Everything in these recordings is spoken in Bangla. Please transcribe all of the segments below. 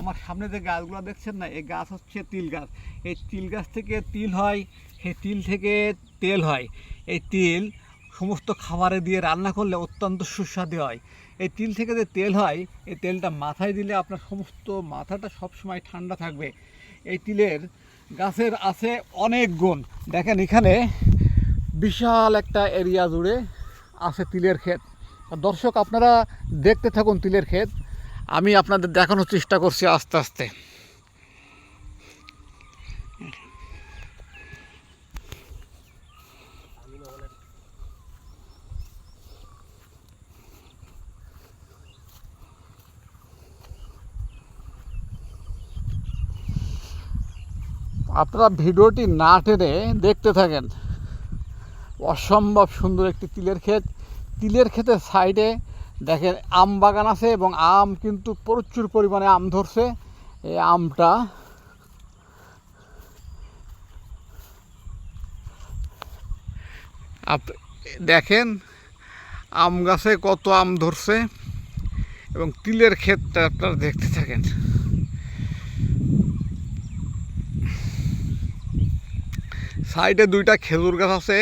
আমার সামনে যে গাছগুলো দেখছেন না, এই গাছ হচ্ছে তিল গাছ। এই তিল গাছ থেকে তিল হয়, সেই তিল থেকে তেল হয়। এই তিল সমস্ত খাবারে দিয়ে রান্না করলে অত্যন্ত সুস্বাদু হয়। এই তিল থেকে যে তেল হয়, এই তেলটা মাথায় দিলে আপনার সমস্ত মাথাটা সবসময় ঠান্ডা থাকবে। এই তিলের গাছের আছে অনেক গুণ। দেখেন এখানে বিশাল একটা এরিয়া জুড়ে আছে তিলের ক্ষেত। দর্শক, আপনারা দেখতে থাকুন তিলের ক্ষেত, আমি আপনাদের দেখানোর চেষ্টা করছি আস্তে আস্তে। আপনারা ভিডিওটি না টেনে দেখতে থাকেন। অসম্ভব সুন্দর একটি তিলের ক্ষেত। তিলের ক্ষেতের সাইডে দেখেন আম বাগান আছে এবং আম কিন্তু প্রচুর পরিমাণে আম ধরছে। এই আমটা দেখেন, আম গাছে কত আম ধরছে এবং তিলের ক্ষেতটা আপনারা দেখতে থাকেন। সাইডে দুইটা খেজুর গাছ আছে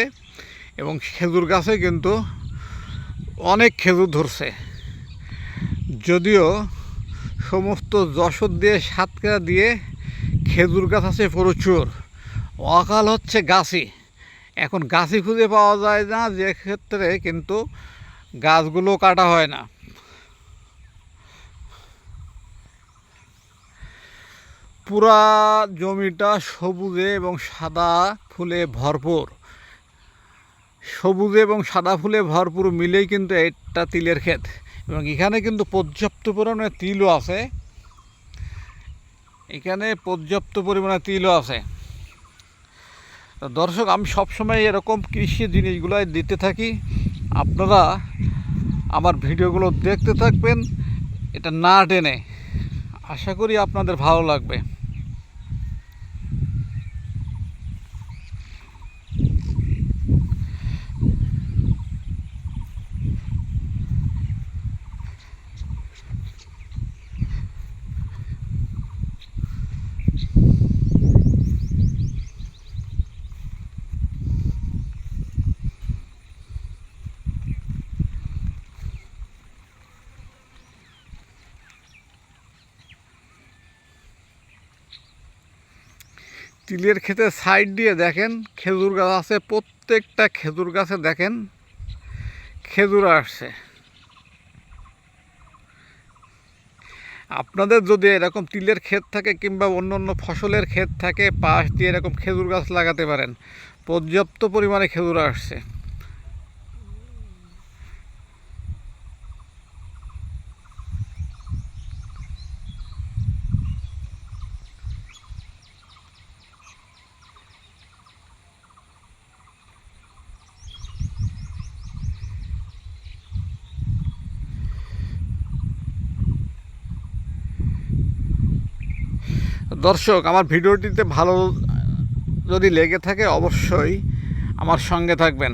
এবং খেজুর গাছে কিন্তু অনেক খেজুর ধরছে। যদিও সমস্ত যশোর দিয়ে সাতক্ষীরা দিয়ে খেজুর গাছ আছে প্রচুর, অকাল হচ্ছে গাছি। এখন গাছি খুঁজে পাওয়া যায় না, যে ক্ষেত্রে কিন্তু গাছগুলো কাটা হয় না। পুরা জমিটা সবুজে এবং সাদা ফুলে ভরপুর। সবুজে এবং সাদা ফুলে ভরপুর মিলেই কিন্তু এটা তিলের ক্ষেত এবং এখানে কিন্তু পর্যাপ্ত পরিমাণে তিলও আছে। এখানে পর্যাপ্ত পরিমাণে তিলও আছে। দর্শক, আমি সবসময় এরকম কৃষি জিনিসগুলো দিতে থাকি। আপনারা আমার ভিডিওগুলো দেখতে থাকবেন, এটা না টেনে। আশা করি আপনাদের ভালো লাগবে। তিলের ক্ষেতের সাইড দিয়ে দেখেন খেজুর গাছ আছে। প্রত্যেকটা খেজুর গাছে দেখেন খেজুর আসছে। আপনাদের যদি এরকম তিলের ক্ষেত থাকে কিংবা অন্য অন্য ফসলের ক্ষেত থাকে, পাশ দিয়ে এরকম খেজুর গাছ লাগাতে পারেন। পর্যাপ্ত পরিমাণে খেজুর আসছে। দর্শক, আমার ভিডিওটিতে ভালো যদি লেগে থাকে অবশ্যই আমার সঙ্গে থাকবেন।